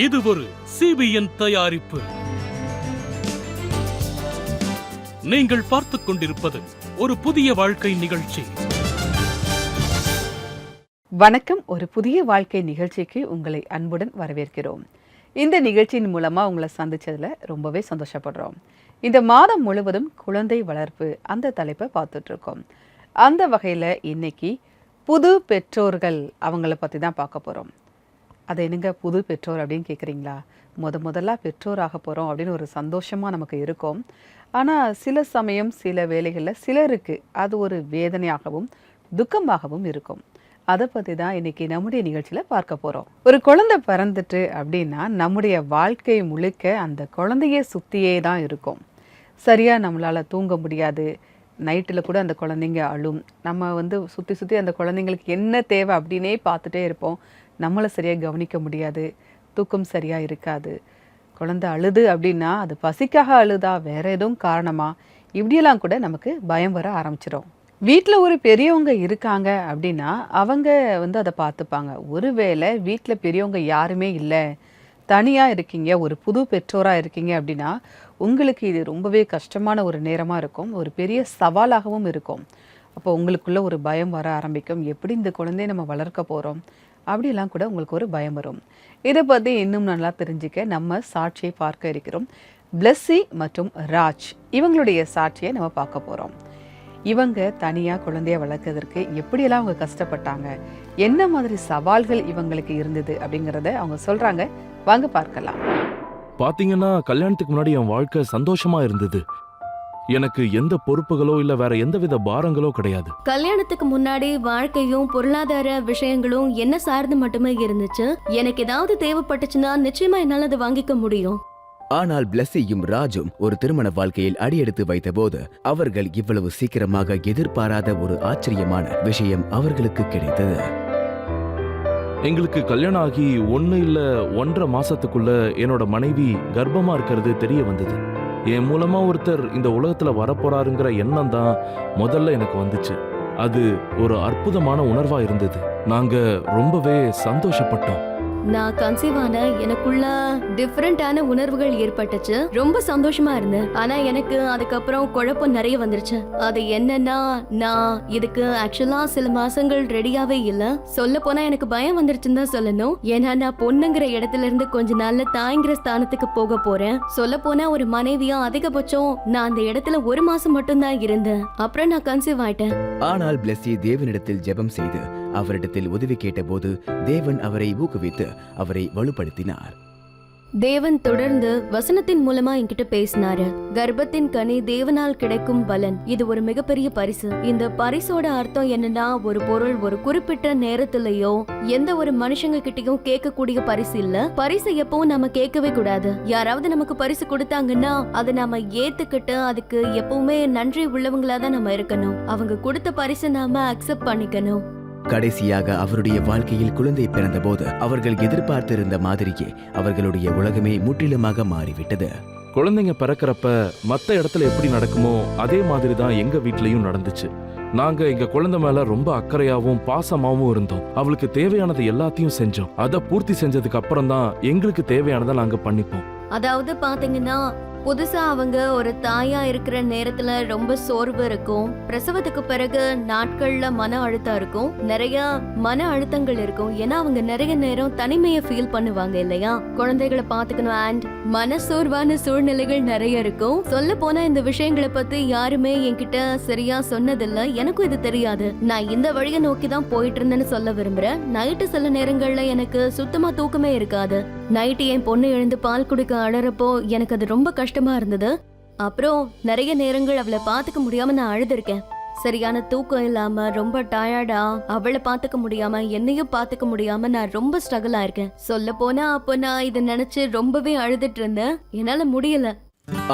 இது ஒரு CBN தயாரிப்பு. நீங்கள் பார்த்துக் கொண்டிருப்பது ஒரு புதிய வாழ்க்கை நிகழ்ச்சி. வணக்கம். ஒரு புதிய வாழ்க்கை நிகழ்ச்சிக்கு உங்களை அன்புடன் வரவேற்கிறோம். இந்த நிகழ்ச்சியின் மூலமா உங்களை சந்திச்சதுல ரொம்பவே சந்தோஷப்படுறோம். இந்த மாதம் முழுவதும் குழந்தை வளர்ப்பு அந்த தலைப்பை பார்த்துட்டு இருக்கோம். அந்த வகையில் இன்னைக்கு புது பெற்றோர்கள் அவங்கள பற்றி தான் பார்க்க போகிறோம். அது என்னங்க புது பெற்றோர் அப்படின்னு கேட்குறீங்களா? முதல்ல பெற்றோராக போகிறோம் அப்படின்னு ஒரு சந்தோஷமாக நமக்கு இருக்கும். ஆனால் சில சமயம் சில வேளைகளில் சிலருக்கு அது ஒரு வேதனையாகவும் துக்கமாகவும் இருக்கும். அதை பற்றி தான் இன்றைக்கி நம்முடைய நிகழ்ச்சியில் பார்க்க போகிறோம். ஒரு குழந்தை பிறந்துட்டு அப்படின்னா நம்முடைய வாழ்க்கை முழுக்க அந்த குழந்தைய சுற்றியே தான் இருக்கும். சரியாக நம்மளால் தூங்க முடியாது. நைட்டில் கூட அந்த குழந்தைங்க அழும். நம்ம சுற்றி அந்த குழந்தைங்களுக்கு என்ன தேவை அப்படின்னே பார்த்துட்டே இருப்போம். நம்மளை சரியாக கவனிக்க முடியாது. தூக்கம் சரியாக இருக்காது. குழந்தை அழுது அப்படின்னா அது பசிக்காக அழுதா, வேறு எதுவும் காரணமா, இப்படியெல்லாம் கூட நமக்கு பயம் வர ஆரம்பிச்சிடும். வீட்டில் ஒரு பெரியவங்க இருக்காங்க அப்படின்னா அவங்க அதை பார்த்துப்பாங்க. ஒருவேளை வீட்டில் பெரியவங்க யாருமே இல்லை, தனியாக இருக்கீங்க, ஒரு புது பெற்றோராக இருக்கீங்க அப்படின்னா உங்களுக்கு இது ரொம்பவே கஷ்டமான ஒரு நேரமாக இருக்கும். ஒரு பெரிய சவாலாகவும் இருக்கும். அப்போ உங்களுக்குள்ள ஒரு பயம் வர ஆரம்பிக்கும். எப்படி இந்த குழந்தைய நம்ம வளர்க்க போகிறோம் அப்படிலாம் கூட உங்களுக்கு ஒரு பயம் வரும். இதை பற்றி இன்னும் நல்லா தெரிஞ்சுக்க நம்ம சாட்சியை பார்க்க இருக்கிறோம். பிளெஸ்ஸி மற்றும் ராஜ் இவங்களுடைய சாட்சியை நம்ம பார்க்க போகிறோம். இவங்க தனியாக குழந்தைய வளர்க்கறதுக்கு எப்படியெல்லாம் அவங்க கஷ்டப்பட்டாங்க, என்ன மாதிரி சவால்கள் இவங்களுக்கு இருந்தது அப்படிங்கிறத அவங்க சொல்கிறாங்க. வாங்க பார்க்கலாம். பாத்தீங்கன்னா கல்யாணத்துக்கு முன்னாடி என் வாழ்க்கை சந்தோஷமா இருந்தது. எனக்கு எந்த பொறுப்புகளோ இல்ல வேற எந்தவித பாரங்களோ கிடையாது. கல்யாணத்துக்கு முன்னாடி வாழ்க்கையும் பொருளாதார விஷயங்களும் என்ன சார்ந்து மட்டுமே இருந்துச்சு. எனக்கு ஏதாவது தேவைப்பட்டுச்சுன்னா நிச்சயமா என்னால அதை வாங்கிக்க முடியும். ஆனால் பிளெஸ்ஸியும் ராஜும் ஒரு திருமண வாழ்க்கையில் அடியெடுத்து வைத்த போது அவர்கள் இவ்வளவு சீக்கிரமாக எதிர்பாராத ஒரு ஆச்சரியமான விஷயம் அவர்களுக்கு கிடைத்தது. எங்களுக்கு கல்யாணம் ஆகி 1 இல்ல 1.5 மாசத்துக்குள்ள என்னோட மனைவி கர்ப்பமா இருக்கிறது தெரிய வந்தது. என் மூலமா ஒருத்தர் இந்த உலகத்துல வரப்போறாருங்கிற எண்ணம் தான் முதல்ல எனக்கு வந்துச்சு. அது ஒரு அற்புதமான உணர்வா இருந்தது. நாங்க ரொம்பவே சந்தோஷப்பட்டோம். நான் கன்சீவ் ஆன எனக்குள்ள டிஃபரெண்டான உணர்வுகள் ஏற்பட்டுச்சு. ரொம்ப சந்தோஷமா இருந்தேன். ஆனா எனக்கு அதுக்கப்புறம் குழப்பம் நிறைய வந்துருச்சு. அது என்னன்னா, நான் இதுக்கு ஆக்சுவலா சில மாசங்கள் ரெடியாவே இல்ல. சொல்ல போனா எனக்கு பயம் வந்துருச்சுன்னு தான் சொல்லணும். ஏன்னா நான் பொண்ணுங்கிற இடத்துல இருந்து கொஞ்ச நாள்ல தாய்ங்கிற ஸ்தானத்துக்கு போக போறேன். சொல்ல போனா ஒரு மனைவியா அதிகபட்சம் நான் அந்த இடத்துல 1 மாசம் மட்டும் தான் இருந்தேன். அப்புறம் நான் கன்சீவ் ஆயிட்டேன். ஆனால் பிளெஸ்ஸி தேவனிடத்தில் ஜெபம் செய்து அவரிடத்தில் உதவி கேட்டபோது தேவன் அவரை ஊக்குவித்து அவரை வலுப்படுத்தினார். தேவன் தொடர்ந்து வசனத்தின் மூலமா என்கிட்ட பேசினாரு. கர்ப்பத்தின் கனி தேவனால் கிடைக்கும் பலன். இது ஒரு மிகப்பெரிய பரிசு. இந்த பரிசோட அர்த்தம் என்னன்னா, ஒரு பொருள் ஒரு குறிப்பிட்ட நேரத்திலயோ எந்த ஒரு மனுஷங்க கிட்டயும் கேட்கக்கூடிய பரிசு இல்ல. பரிசு எப்பவும் நம்ம கேட்கவே கூடாது. யாராவது நமக்கு பரிசு கொடுத்தாங்கன்னா அதை நாம ஏத்துக்கிட்டு அதுக்கு எப்பவுமே நன்றி உள்ளவங்களா தான் நம்ம இருக்கணும். அவங்க கொடுத்த பரிசை நாம அக்செப்ட் பண்ணிக்கணும். கடைசியாக அவருடைய வாழ்க்கையில் குழந்தை பிறந்த போது அவர்கள் எதிர்பார்த்திருந்த மாதிரியே அவர்களுடைய உலகமே முற்றிலுமாக மாறிவிட்டது. குழந்தைங்க பிறக்கிறப்ப மத்த இடத்துல எப்படி நடக்குமோ அதே மாதிரி தான் எங்க வீட்லயும் நடந்துச்சு. நாங்க எங்க குழந்தை மேல ரொம்ப அக்கறையாவும் பாசமாவும் இருந்தோம். அவளுக்கு தேவையானது எல்லாத்தையும் செஞ்சோம். அதை பூர்த்தி செஞ்சதுக்கு அப்புறம் தான் எங்களுக்கு தேவையானதை நாங்க பண்ணிப்போம். அதாவது பாத்தீங்கன்னா, புதுசா அவங்க ஒரு தாயா இருக்கிற நேரத்துல ரொம்ப சோர்வு இருக்கும். பிரசவத்துக்கு பிறகு நாட்கள்ல மன அழுத்தம் இருக்கும். நிறைய மன அழுத்தங்கள் இருக்கும். ஏன்னா அவங்க நிறைய நேரம் தனிமையை ஃபீல் பண்ணுவாங்க இல்லையா? குழந்தைகளை பாத்துக்கணும் அண்ட் மனசோர்வான சூழ்நிலைகள் நிறைய இருக்கும். சொல்ல போனா இந்த விஷயங்களை பத்தி யாருமே என்கிட்ட சரியா சொன்னதில்ல. எனக்கும் இது தெரியாது. நான் இந்த வழியை நோக்கி தான் போயிட்டு இருந்தேன்னு சொல்ல விரும்புறேன். நைட்டு சில நேரங்கள்ல எனக்கு சுத்தமா தூக்கமே இருக்காது. நைட்டு என் பொண்ணு எழுந்து பால் குடிக்க அழறப்போ எனக்கு அது ரொம்ப கஷ்டமா இருந்தது. அப்புறம் நிறைய நேரங்கள் அவளை பாத்துக்க முடியாம நான் அழுதுருக்கேன். சரியான தூக்கம் இல்லாம ரொம்ப டயர்டா அவளை பாத்துக்க முடியாம என்னையும் பாத்துக்க முடியாம நான் ரொம்ப ஸ்ட்ரகிள் ஆயிருக்கேன். சொல்ல போனா அப்போ நான் இதை நினைச்சு ரொம்பவே அழுதுட்டு இருந்தேன். என்னால முடியல.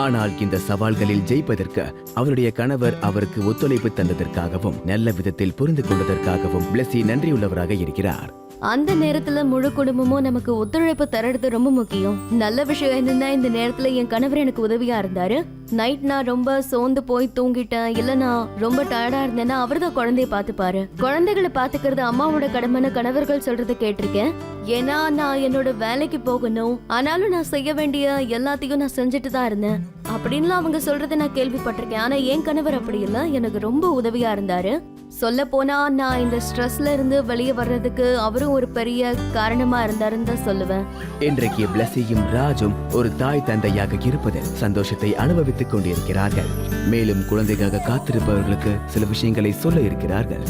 ஆனால் இந்த சவால்களில் ஜெயிப்பதற்கு அவருடைய கணவர் அவருக்கு ஒத்துழைப்பு தந்ததற்காகவும் நல்ல விதத்தில் புரிந்து கொண்டதற்காகவும் பிளெஸ்ஸி நன்றியுள்ளவராக இருக்கிறார். அந்த நேரத்துல முழு குடும்பமும் நமக்கு ஒத்துழைப்பு தர்றது ரொம்ப முக்கியம். நல்ல விஷயம் என்னன்னா, இந்த நேரத்துல என் கணவர் எனக்கு உதவியா இருந்தாரு. நைட் நான் ரொம்ப சோர்ந்து போய் தூங்கிட்டேன், இல்ல நான் ரொம்ப டயர்டா இருந்தேன்னா அவர்தான் குழந்தைய பாத்துப்பாரு. குழந்தைகளை பாத்துக்கிறது அம்மாவோட கடமைன்னு கணவர்கள் சொல்றதை கேட்டிருக்கேன். ஏன்னா நான் என்னோட வேலைக்கு போகணும், ஆனாலும் நான் செய்ய வேண்டிய எல்லாத்தையும் நான் செஞ்சுட்டு தான் இருந்தேன் அப்படின்லாம் அவங்க சொல்றதை நான் கேள்விப்பட்டிருக்கேன். ஆனா என் கணவர் அப்படி இல்ல, எனக்கு ரொம்ப உதவியா இருந்தாரு. சொல்ல போனா நான் இந்த ஸ்ட்ரெஸ்ல இருந்து வெளியே வர்றதுக்கு அவரும் ஒரு பெரிய காரணமா இருந்தாருன்னு தான் சொல்லுவேன். இன்றைக்கு பிளஸியும் ராஜும் ஒரு தாய் தந்தையாக இருப்பதில் சந்தோஷத்தை அனுபவித்துக் கொண்டிருக்கிறார்கள். மேலும் குழந்தைக்காக காத்திருப்பவர்களுக்கு சில விஷயங்களை சொல்ல இருக்கிறார்கள்.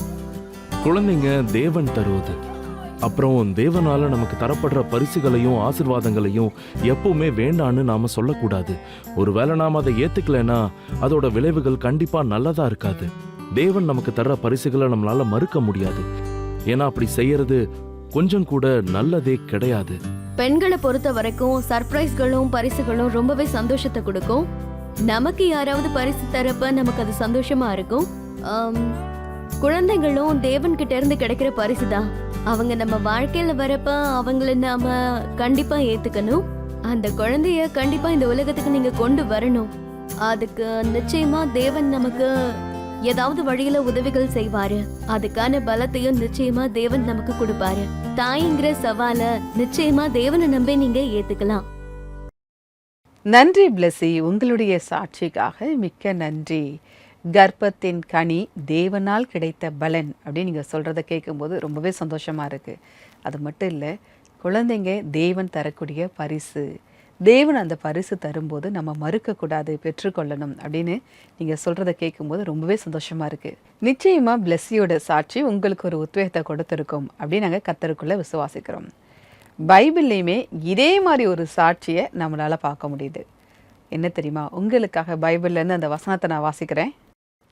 குழந்தைங்க தேவன் தருவது. அப்புறம் தேவனால நமக்கு தரப்படுற பரிசுகளையும் ஆசீர்வாதங்களையும் எப்பவுமே வேண்டான்னு நாம சொல்லக்கூடாது. ஒருவேளை நாம அதை ஏத்துக்கலைன்னா அதோட விளைவுகள் கண்டிப்பா நல்லதா இருக்காது. தேவன் நமக்கு தர்ற பரிசுகளை நம்மளால மறுக்க முடியாது. ஏன்னா அப்படி செய்யறது கொஞ்சம் கூட நல்லதே கிடையாது. பெண்களை பொறுத்த வரைக்கும் சர்ப்ரைஸ்களும் பரிசுகளும் ரொம்பவே சந்தோஷத்தை கொடுக்கும். நமக்கு யாராவது பரிசு தரப்ப நமக்கு அது சந்தோஷமா இருக்கும். குழந்தைகளும் தேவன் கிட்ட இருந்து கிடைக்கிற பரிசுதான். அவங்க நம்ம வாழ்க்கையில வரப்ப அவங்கள நாம கண்டிப்பா ஏத்துக்கணும். அந்த குழந்தைய கண்டிப்பா இந்த உலகத்துக்கு நீங்க கொண்டு வரணும். அதுக்கு நிச்சயமா தேவன் நமக்கு ஏதாவது வழியில உதவிகள் செய்வாரு. அதுக்கான பலத்தையும் நிச்சயமா தேவன் நமக்கு கொடுப்பாரு. தாய்ங்கிற சவால நிச்சயமா தேவனை நம்பி நீங்க ஏத்துக்கலாம். நன்றி பிளஸி, உங்களுடைய சாட்சிக்காக மிக்க நன்றி. கர்ப்பத்தின் கனி தேவனால் கிடைத்த பலன் அப்படின்னு நீங்கள் சொல்கிறத கேட்கும்போது ரொம்பவே சந்தோஷமாக இருக்குது. அது மட்டும் இல்லை, குழந்தைங்க தேவன் தரக்கூடிய பரிசு. தேவன் அந்த பரிசு தரும்போது நம்ம மறுக்கக்கூடாது, பெற்றுக்கொள்ளணும் அப்படின்னு நீங்கள் சொல்கிறத கேட்கும்போது ரொம்பவே சந்தோஷமாக இருக்குது. நிச்சயமாக பிளஸியோட சாட்சி உங்களுக்கு ஒரு உத்வேகத்தை கொடுத்துருக்கும் அப்படின்னு நாங்கள் கர்த்தருக்குள்ளே விசுவாசிக்கிறோம். பைபிள்லையுமே இதே மாதிரி ஒரு சாட்சியை நம்மளால் பார்க்க முடியுது. என்ன தெரியுமா? உங்களுக்காக பைபிள்லேருந்து அந்த வசனத்தை நான் வாசிக்கிறேன்.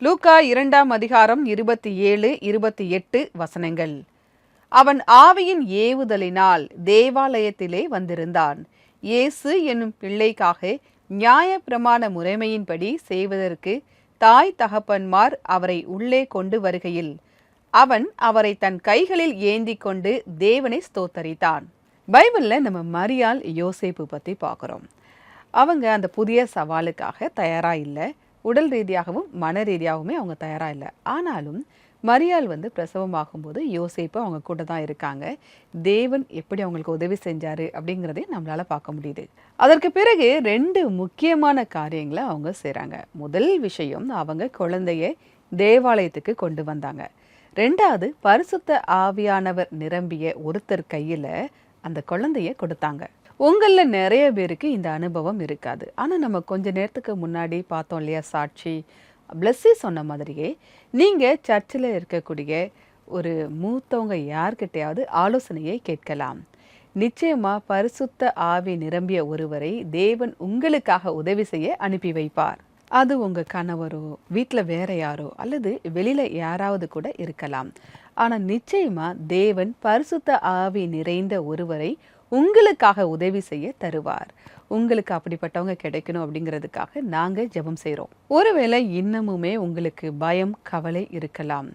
லூக்கா 2ஆம் அதிகாரம் 27-28 வசனங்கள். அவன் ஆவியின் ஏவுதலினால் தேவாலயத்திலே வந்திருந்தான். இயேசு என்னும் பிள்ளைக்காக நியாய பிரமாண முறைமையின்படி செய்வதற்கு தாய் தகப்பன்மார் அவரை உள்ளே கொண்டு வருகையில் அவன் அவரை தன் கைகளில் ஏந்தி கொண்டு தேவனை ஸ்தோத்தரித்தான். பைபிளில் நம்ம மரியாள் யோசேப்பு பற்றி பார்க்குறோம். அவங்க அந்த புதிய சவாலுக்காக தயாராக இல்லை. உடல் ரீதியாகவும் மன ரீதியாகவுமே அவங்க தயாராக இல்லை. ஆனாலும் மரியாள் பிரசவமாகும்போது யோசேப்பு அவங்க கூட தான் இருக்காங்க. தேவன் எப்படி அவங்களுக்கு உதவி செஞ்சாரு அப்படிங்கிறதையும் நம்மளால் பார்க்க முடியுது. அதற்கு பிறகு 2 முக்கியமான காரியங்களை அவங்க செய்கிறாங்க. முதல் விஷயம், அவங்க குழந்தைய தேவாலயத்துக்கு கொண்டு வந்தாங்க. 2வது, பரிசுத்த ஆவியானவர் நிரம்பிய ஒருத்தர் கையில் அந்த குழந்தைய கொடுத்தாங்க. உங்களில் நிறைய பேருக்கு இந்த அனுபவம் இருக்காது. ஆனால் நம்ம கொஞ்ச நேரத்துக்கு முன்னாடி பார்த்தோம் இல்லையா சாட்சி, பிளஸி சொன்ன மாதிரியே நீங்கள் சர்ச்சில் இருக்கக்கூடிய ஒரு மூத்தவங்க யார்கிட்டையாவது ஆலோசனையை கேட்கலாம். நிச்சயமாக பரிசுத்த ஆவி நிரம்பிய ஒருவரை தேவன் உங்களுக்காக உதவி செய்ய அனுப்பி வைப்பார். அது உங்கள் கணவரோ, வீட்டில் வேற யாரோ, அல்லது வெளியில் யாராவது கூட இருக்கலாம். ஆனால் நிச்சயமாக தேவன் பரிசுத்த ஆவி நிறைந்த ஒருவரை உங்களுக்காக உதவி செய்ய தருவார். உங்களுக்கு அப்படிப்பட்டவங்க கிடைக்கணும் அப்படிங்கிறதுக்காக நாங்கள் ஜெபம் செய்கிறோம். ஒருவேளை இன்னமுமே உங்களுக்கு பயம், கவலை இருக்கலாம்.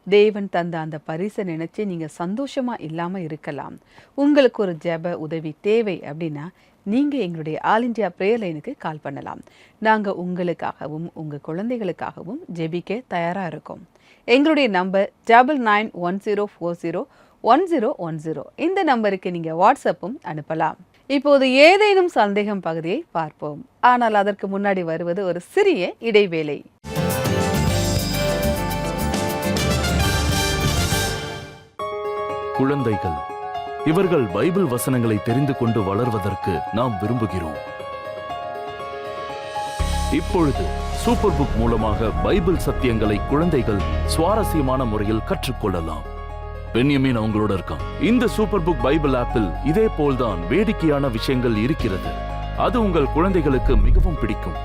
தேவன் தந்த அந்த பரிசை நினைச்சு நீங்கள் சந்தோஷமாக இல்லாமல் இருக்கலாம். உங்களுக்கு ஒரு ஜெப உதவி தேவை அப்படின்னா நீங்கள் எங்களுடைய ஆல் இண்டியா ப்ரேயர் லைனுக்கு கால் பண்ணலாம். நாங்கள் உங்களுக்காகவும் உங்கள் குழந்தைகளுக்காகவும் ஜெபிக்க தயாராக இருக்கோம். எங்களுடைய நம்பர் 9910401010. இந்த நம்பருக்கு நீங்கள் வாட்ஸ்அப்பும் அனுப்பலாம். இப்போது ஏதேனும் சந்தேகம் பகுதியை பார்ப்போம். ஆனால் அதற்கு முன்னாடி வருவது ஒரு சிறிய இடைவேளை. குழந்தைகள், இவர்கள் பைபிள் வசனங்களை தெரிந்து கொண்டு வளர்வதற்கு நாம் விரும்புகிறோம். இப்பொழுது சூப்பர் புக் மூலமாக பைபிள் சத்தியங்களை குழந்தைகள் சுவாரஸ்யமான முறையில் கற்றுக்கொள்ளலாம். பென்யமீன் அவங்களோட இருக்கான். இந்த சூப்பர் புக் பைபிள் ஆப்பில் இதே போல்தான் வேடிக்கையான விஷயங்கள் இருக்கிறது. அது உங்கள் குழந்தைகளுக்கு மிகவும் பிடிக்கும்.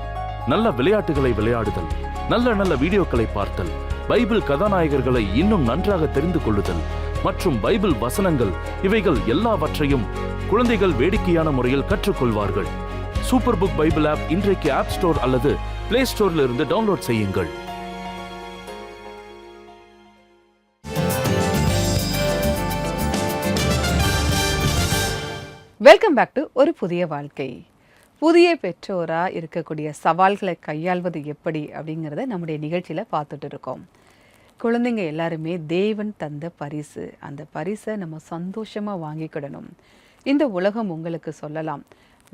நல்ல விளையாட்டுகளை விளையாடுதல், நல்ல வீடியோக்களை பார்த்தல், பைபிள் கதாநாயகர்களை இன்னும் நன்றாக தெரிந்து கொள்ளுதல் மற்றும் பைபிள் வசனங்கள், இவைகள் எல்லாவற்றையும் குழந்தைகள் வேடிக்கையான முறையில் கற்றுக்கொள்வார்கள். சூப்பர் புக் பைபிள் ஆப் இன்றைக்கு ஆப் ஸ்டோர் அல்லது பிளே ஸ்டோர்ல இருந்து டவுன்லோட் செய்யுங்கள். வெல்கம் பேக் டு ஒரு புதிய வாழ்க்கை. புதிய பெற்றோராக இருக்கக்கூடிய சவால்களை கையாள்வது எப்படி அப்படிங்கிறத நம்முடைய நிகழ்ச்சியில் பார்த்துட்டு இருக்கோம். குழந்தைங்க எல்லாருமே தேவன் தந்த பரிசு. அந்த பரிசை நம்ம சந்தோஷமாக வாங்கிக்கிடணும். இந்த உலகம் உங்களுக்கு சொல்லலாம்,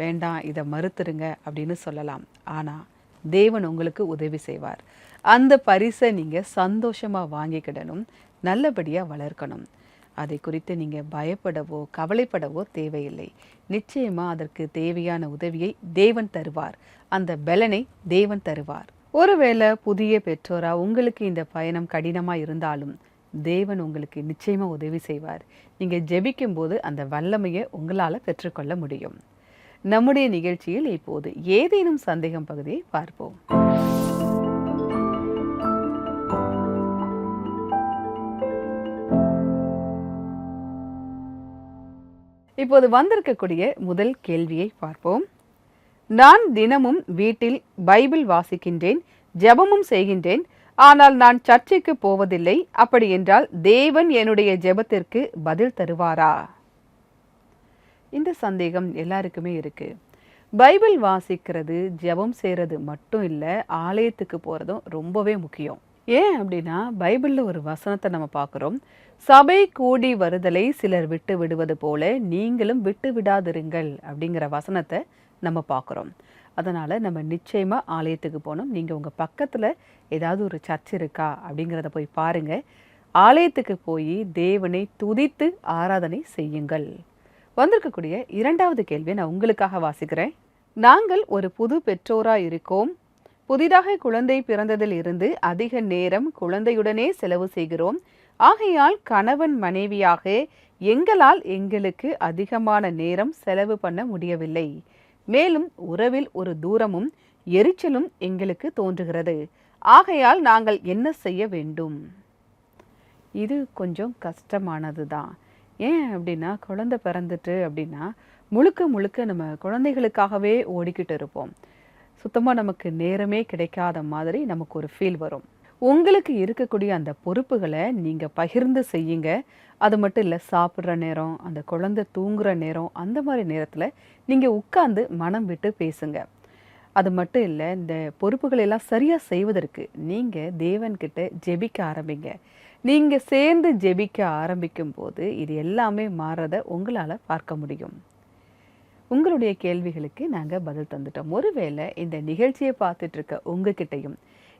வேண்டாம் இதை மறுத்துருங்க அப்படின்னு சொல்லலாம். ஆனால் தேவன் உங்களுக்கு உதவி செய்வார். அந்த பரிசை நீங்கள் சந்தோஷமாக வாங்கிக்கிடணும், நல்லபடியாக வளர்க்கணும். அதை குறித்து நீங்கள் பயப்படவோ கவலைப்படவோ தேவையில்லை. நிச்சயமாக அதற்கு தேவையான உதவியை தேவன் தருவார். அந்த பலனை தேவன் தருவார். ஒருவேளை புதிய பெற்றோரா உங்களுக்கு இந்த பயணம் கடினமாக இருந்தாலும் தேவன் உங்களுக்கு நிச்சயமாக உதவி செய்வார். நீங்கள் ஜெபிக்கும் போது அந்த வல்லமையை உங்களால் பெற்றுக்கொள்ள முடியும். நம்முடைய நிகழ்ச்சியில் இப்போது ஏதேனும் சந்தேகம் பகுதியை பார்ப்போம். இப்போது வந்திருக்கக்கூடிய முதல் கேள்வியை பார்ப்போம். நான் தினமும் வீட்டில் பைபிள் வாசிக்கின்றேன், ஜெபமும் செய்கின்றேன். ஆனால் நான் சர்ச்சைக்கு போவதில்லை. அப்படி என்றால் தேவன் என்னுடைய ஜெபத்திற்கு பதில் தருவாரா? இந்த சந்தேகம் எல்லாருக்குமே இருக்கு. பைபிள் வாசிக்கிறது, ஜெபம் செய்கிறது மட்டும் இல்லை, ஆலயத்துக்கு போகிறதும் ரொம்பவே முக்கியம். ஏன் அப்படின்னா பைபிளில் ஒரு வசனத்தை நம்ம பார்க்குறோம். சபை கூடி வருதலை சிலர் விட்டு விடுவது போல நீங்களும் விட்டு விடாதிருங்கள் அப்படிங்கிற வசனத்தை நம்ம பார்க்குறோம். அதனால் நம்ம நிச்சயமாக ஆலயத்துக்கு போகணும். நீங்கள் உங்கள் பக்கத்தில் ஏதாவது ஒரு சர்ச் இருக்கா அப்படிங்கிறத போய் பாருங்கள். ஆலயத்துக்கு போய் தேவனை துதித்து ஆராதனை செய்யுங்கள். வந்திருக்கக்கூடிய இரண்டாவது கேள்வியை நான் உங்களுக்காக வாசிக்கிறேன். நாங்கள் ஒரு புது பெற்றோராக இருக்கோம். புதிதாக குழந்தை பிறந்ததில் இருந்து அதிக நேரம் குழந்தையுடனே செலவு செய்கிறோம். ஆகையால் கணவன் மனைவியாக எங்களுக்கு அதிகமான நேரம் செலவு பண்ண முடியவில்லை. மேலும் உறவில் ஒரு தூரமும் எரிச்சலும் எங்களுக்கு தோன்றுகிறது. ஆகையால் நாங்கள் என்ன செய்ய வேண்டும்? இது கொஞ்சம் கஷ்டமானது தான். ஏன் அப்படின்னா குழந்தை பிறந்துட்டு அப்படின்னா முழுக்க நம்ம குழந்தைகளுக்காகவே ஓடிக்கிட்டு இருப்போம். சுத்தமாக நமக்கு நேரமே கிடைக்காத மாதிரி நமக்கு ஒரு ஃபீல் வரும். உங்களுக்கு இருக்கக்கூடிய அந்த பொறுப்புகளை நீங்கள் பகிர்ந்து செய்யுங்க. அது மட்டும் இல்லை, சாப்பிட்ற நேரம், அந்த குழந்தை தூங்குகிற நேரம், அந்த மாதிரி நேரத்தில் நீங்கள் உட்கார்ந்து மனம் விட்டு பேசுங்க. அது மட்டும் இல்லை, இந்த பொறுப்புகளெல்லாம் சரியாக செய்வதற்கு நீங்கள் தேவன்கிட்ட ஜெபிக்க ஆரம்பிங்க. நீங்கள் சேர்ந்து ஜெபிக்க ஆரம்பிக்கும் போது இது எல்லாமே மாறதை உங்களால் பார்க்க முடியும். உங்களுடைய கேள்விகளுக்கு நாங்கள் பதில் தந்துட்டோம். ஒருவேளை இந்த நிகழ்ச்சியை பார்த்துட்டு இருக்க உங்ககிட்டையும்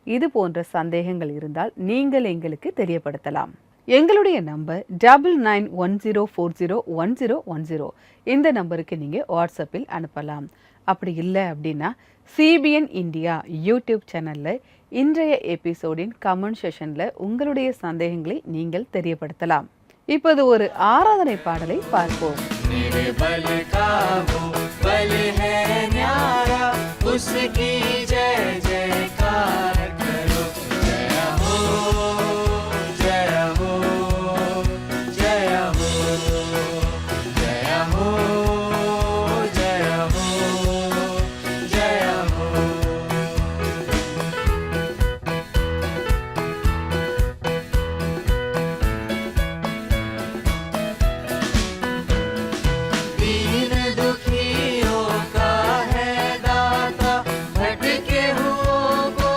இது போன்ற சந்தேகங்கள் இருந்தால் நீங்கள் எங்களுக்கு தெரியப்படுத்தலாம். எங்களுடைய நம்பர் 9910401010. இந்த நம்பருக்கு நீங்கள் வாட்ஸ்அப்பில் அனுப்பலாம். அப்படி இல்லை அப்படின்னா CBN இந்தியா யூடியூப் சேனலில் இன்றைய எபிசோடின் கமெண்ட் செஷனில் உங்களுடைய சந்தேகங்களை நீங்கள் தெரியப்படுத்தலாம். இப்போது ஒரு ஆராதனை பாடலை பார்ப்போம். दुखियों का है दाता, भटके हुओं को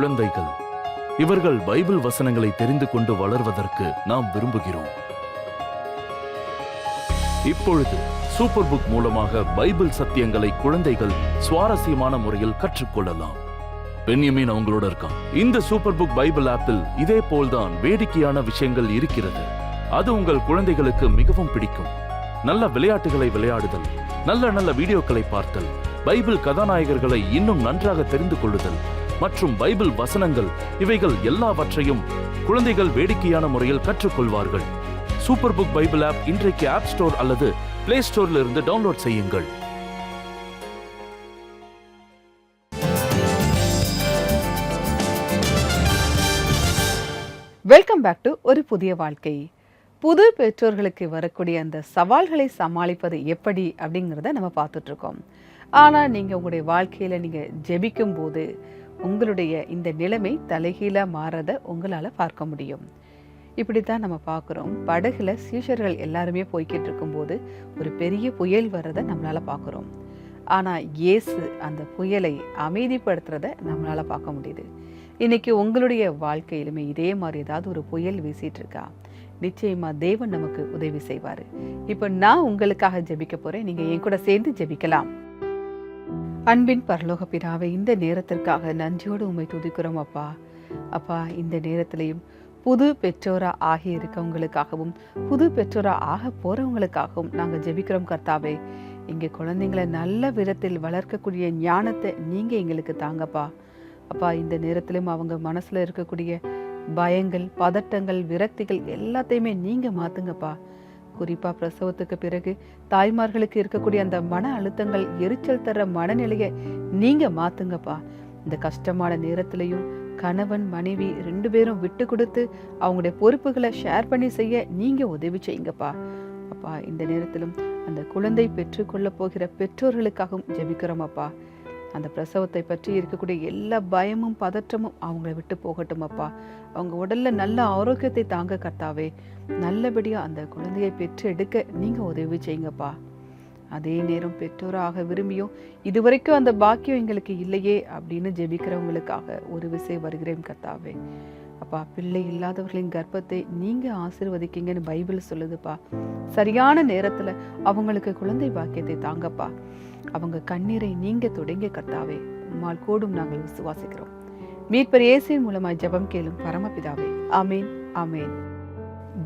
குழந்தைகள். இவர்கள் பைபிள் வசனங்களை தெரிந்து கொண்டு வளர்வதற்கு நாம் விரும்புகிறோம். இப்பொழுது சூப்பர் புக் மூலமாக பைபிள் சத்தியங்களை குழந்தைகள் சுவாரஸ்யமான முறையில் கற்றுக்கொள்ளலாம். பென்யமீன் அவங்களோட இருக்கான். இந்த சூப்பர் புக் பைபிள் ஆப்பில் இதே போல்தான் வேடிக்கையான விஷயங்கள் இருக்கிறது. அது உங்கள் குழந்தைகளுக்கு மிகவும் பிடிக்கும். நல்ல விளையாட்டுகளை விளையாடுதல், நல்ல வீடியோக்களை பார்த்தல், பைபிள் கதாநாயகர்களை இன்னும் நன்றாக தெரிந்து கொள்ளுதல் மற்றும் பைபிள் வசனங்கள், இவைகள் எல்லாவற்றையும் குழந்தைகள் வேடிக்கையான முறையில் கற்றுக்கொள்வார்கள். சூப்பர் புக் பைபிள் ஆப் இன்றைக்கு ஆப் ஸ்டோர் அல்லது பிளே ஸ்டோர்ல இருந்து டவுன்லோட் செய்யுங்கள். வெல்கம் பேக் டு ஒரு புதிய வாழ்க்கை. புது பெற்றோர்களுக்கு வரக்கூடிய அந்த சவால்களை சமாளிப்பது எப்படி அப்படிங்கிறத நம்ம பார்த்துட்டு இருக்கோம். ஆனால் நீங்கள் உங்களுடைய வாழ்க்கையில் நீங்கள் ஜெபிக்கும் போது உங்களுடைய இந்த நிலைமை தலைகீழாக மாறதை உங்களால் பார்க்க முடியும். இப்படி தான் நம்ம பார்க்குறோம். படகுல சீஷர்கள் எல்லாருமே போய்கிட்டு இருக்கும்போது ஒரு பெரிய புயல் வர்றதை நம்மளால் பார்க்குறோம். ஆனால் இயேசு அந்த புயலை அமைதிப்படுத்துறதை நம்மளால் பார்க்க முடியுது. இன்னைக்கு உங்களுடைய வாழ்க்கையிலுமே இதே மாதிரி ஏதாவது ஒரு புயல் வீசிட்டு இருக்கா? நிச்சயமா தேவன் நமக்கு உதவி செய்வாரு. இப்போ நான் உங்களுக்காக ஜெபிக்க போறேன். நீங்க என் கூட சேர்ந்து ஜெபிக்கலாம். அன்பின் பரலோக பிதாவே, இந்த நேரத்திற்காக நன்றியோடு உம்மை துதிக்கிறோம் அப்பா. அப்பா, இந்த நேரத்திலையும் புது பெற்றோரா ஆகி இருக்கவங்களுக்காகவும் புது பெற்றோரா ஆக போறவங்களுக்காகவும் நாங்கள் ஜெபிக்கிறோம் கர்த்தாவே. இங்கே குழந்தைங்களை நல்ல விதத்தில் வளர்க்கக்கூடிய ஞானத்தை நீங்க எங்களுக்கு தாங்கப்பா. அப்பா, இந்த நேரத்திலும் அவங்க மனசுல இருக்கக்கூடிய பயங்கள், பதட்டங்கள், விரக்திகள் எல்லாத்தையுமே நீங்க மாத்துங்கப்பா. குறிப்பா பிரசவத்துக்கு பிறகு தாய்மார்களுக்கு இருக்கக்கூடிய அந்த மன அழுத்தங்கள், எரிச்சல் தர மனநிலையை நீங்க மாத்துங்கப்பா. இந்த கஷ்டமான நேரத்திலையும் கணவன் மனைவி 2 பேரும் விட்டு கொடுத்து அவங்களுடைய பொறுப்புகளை ஷேர் பண்ணி செய்ய நீங்க உதவி செய்யுங்கப்பா. அப்பா, இந்த நேரத்திலும் அந்த குழந்தை பெற்றுக்கொள்ள போகிற பெற்றோர்களுக்காகவும் ஜெபிக்கிறோம் அப்பா. அந்த பிரசவத்தை பற்றி இருக்கக்கூடிய எல்லா பயமும் பதற்றமும் அவங்கள விட்டு போகட்டும் அப்பா. அவங்க உடல்ல நல்ல ஆரோக்கியத்தை தாங்க கர்த்தாவே. நல்லபடியா அந்த குழந்தையை பெற்று எடுக்க நீங்க உதவி செய்யுங்கப்பா. அதே நேரம் பெற்றோராக விரும்பியும் இதுவரைக்கும் அந்த பாக்கியம் எங்களுக்கு இல்லையே அப்படின்னு ஜெபிக்கிறவங்களுக்காக ஒரு விசை வருகிறேன் கர்த்தாவே. அப்பா, பிள்ளை இல்லாதவர்களின் கர்ப்பத்தை நீங்க ஆசீர்வதிக்கீங்கன்னு பைபிள் சொல்லுதுப்பா. சரியான நேரத்துல அவங்களுக்கு குழந்தை பாக்கியத்தை தாங்கப்பா. அவங்க கண்ணீரை நீங்க தொடங்க கர்த்தாவே. உம்மால் கூடும் நாங்கள் விசுவாசிக்கிறோம். மீட்பர் இயேசுவின் மூலமாய் ஜெபம் கேளும் பரமபிதாவே. ஆமேன், ஆமேன்.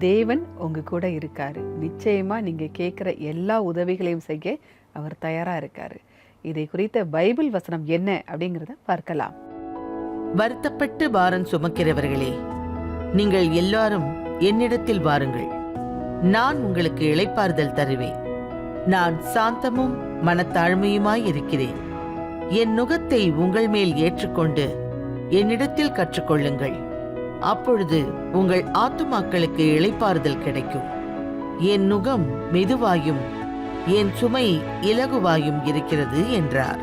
தேவன் உங்க கூட இருக்காரு. நிச்சயமா நீங்க கேட்கிற எல்லா உதவிகளையும் செய்ய அவர் தயாரா இருக்காரு. இதை குறித்த பைபிள் வசனம் என்ன அப்படிங்கிறத பார்க்கலாம். வருத்தப்பட்டு பாரம் சுமக்கிறவர்களே, நீங்கள் எல்லாரும் என்னிடத்தில் வாருங்கள், நான் உங்களுக்கு இளைப்பாறுதல் தருவேன். நான் சாந்தமும் மனத்தாழ்மையுமாய் இருக்கிறேன். என் நுகத்தை உங்கள் மேல் ஏற்றுக்கொண்டு என்னிடத்தில் கற்றுக்கொள்ளுங்கள். அப்பொழுது உங்கள் ஆத்துமாக்களுக்கு இளைப்பாறுதல் கிடைக்கும். என் நுகம் மெதுவாயும் என் சுமை இலகுவாயும் இருக்கிறது என்றார்.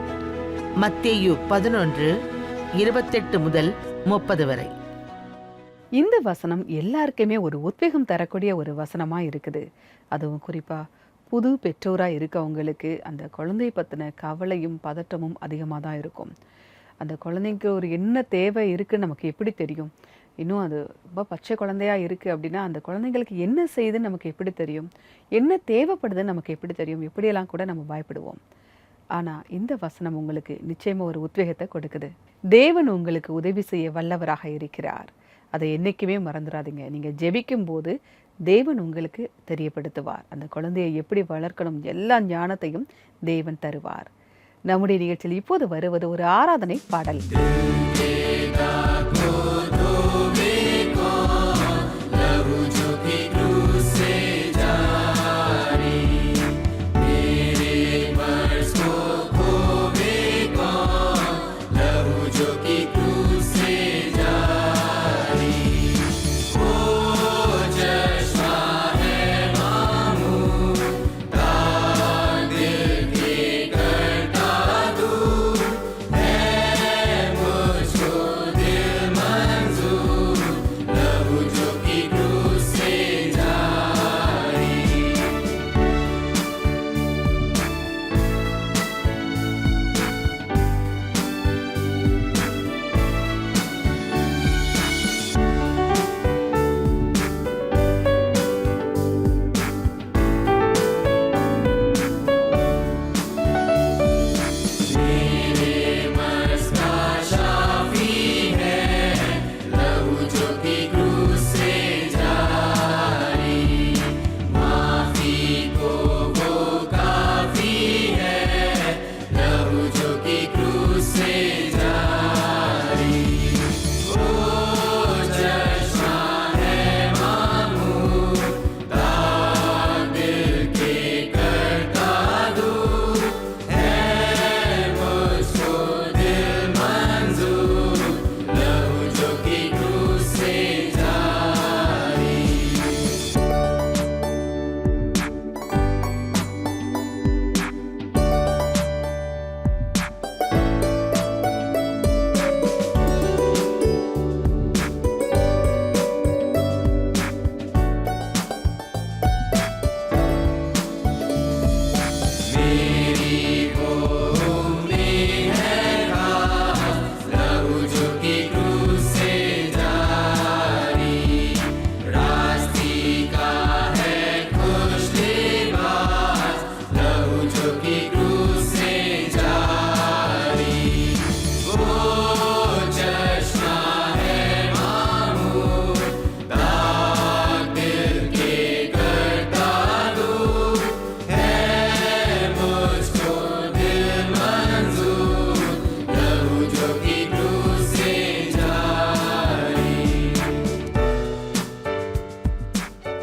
மத்தேயு 11:28 முதல் 30 வரை. இந்த வசனம் எல்லாருக்குமே ஒரு உத்வேகம் தரக்கூடிய ஒரு வசனமா இருக்குது. அதுவும் குறிப்பா புது பெற்றோராக இருக்கவங்களுக்கு அந்த குழந்தையை பற்றின கவலையும் பதட்டமும் அதிகமாக தான் இருக்கும். அந்த குழந்தைக்கு ஒரு என்ன தேவை இருக்குன்னு நமக்கு எப்படி தெரியும்? இன்னும் அது ரொம்ப பச்சை குழந்தையா இருக்குது அப்படின்னா அந்த குழந்தைங்களுக்கு என்ன செய்யுதுன்னு நமக்கு எப்படி தெரியும்? என்ன தேவைப்படுதுன்னு நமக்கு எப்படி தெரியும்? எப்படியெல்லாம் கூட நம்ம பயப்படுவோம். ஆனால் இந்த வசனம் உங்களுக்கு நிச்சயமாக ஒரு உத்வேகத்தை கொடுக்குது. தேவன் உங்களுக்கு உதவி செய்ய வல்லவராக இருக்கிறார். அதை என்றைக்குமே மறந்துடாதீங்க. நீங்கள் ஜெபிக்கும் போது தேவன் உங்களுக்கு தெரியப்படுத்துவார். அந்த குழந்தையை எப்படி வளர்க்கணும் எல்லா ஞானத்தையும் தேவன் தருவார். நம்முடைய நிகழ்ச்சியில் இப்போது வருவது ஒரு ஆராதனை பாடல்.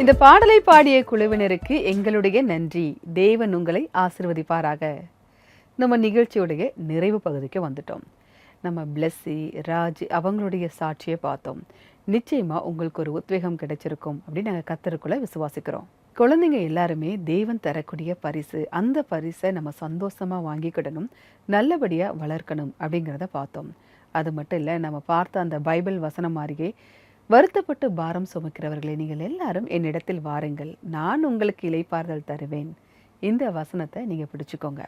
இந்த பாடலை பாடிய குழுவினருக்கு எங்களுடைய நன்றி. தேவன் உங்களை ஆசீர்வதிப்பாராக. நம்ம நிகழ்ச்சியுடைய நிறைவு பகுதிக்கு வந்துட்டோம். நம்ம பிளஸ்ஸி, ராஜ் அவங்களுடைய சாட்சியை பார்த்தோம். நிச்சயமா உங்களுக்கு ஒரு உத்வேகம் கிடைச்சிருக்கும் அப்படின்னு நாங்கள் கர்த்தருக்குள்ள விசுவாசிக்கிறோம். குழந்தைங்க எல்லாருமே தேவன் தரக்கூடிய பரிசு. அந்த பரிசை நம்ம சந்தோஷமா வாங்கிக்கிடணும், நல்லபடியா வளர்க்கணும் அப்படிங்கிறத பார்த்தோம். அது மட்டும் இல்லை, நம்ம பார்த்த அந்த பைபிள் வசனம் மாதிரியே வருத்தப்பட்டு பாரம் சுமக்கிறவர்களே நீங்கள் எல்லாரும் என்னிடத்தில் வாருங்கள், நான் உங்களுக்கு இளைப்பாறுதல் தருவேன். இந்த வசனத்தை நீங்கள் பிடிச்சுக்கோங்க.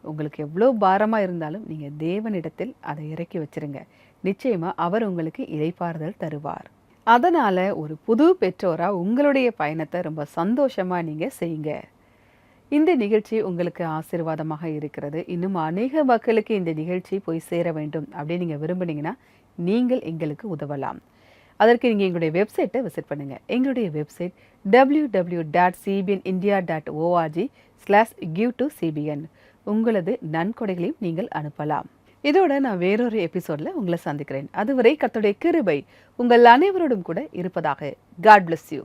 உங்களுக்கு எவ்வளோ பாரமாக இருந்தாலும் நீங்கள் தேவனிடத்தில் அதை இறக்கி வச்சிருங்க. நிச்சயமாக அவர் உங்களுக்கு இளைப்பாறுதல் தருவார். அதனால் ஒரு புது பெற்றோராக உங்களுடைய பயணத்தை ரொம்ப சந்தோஷமாக நீங்கள் செய்யுங்க. இந்த நிகழ்ச்சி உங்களுக்கு ஆசீர்வாதமாக இருக்கிறது. இன்னும் அநேக மக்களுக்கு இந்த நிகழ்ச்சி போய் சேர வேண்டும் அப்படின்னு நீங்கள் விரும்புனீங்கன்னா நீங்கள் எங்களுக்கு உதவலாம். அதற்கு நீங்கள் எங்களுடைய வெப்சைட்டை விசிட் பண்ணுங்கள். எங்களுடைய வெப்சைட் www.cbnindia.org/give-to-cbn. உங்களது நன்கொடைகளையும் நீங்கள் அனுப்பலாம். இதோட நான் வேறொரு எபிசோடில் உங்களை சந்திக்கிறேன். அதுவரை கர்த்தருடைய கிருபை உங்கள் அனைவரோடும் கூட இருப்பதாக. God bless you.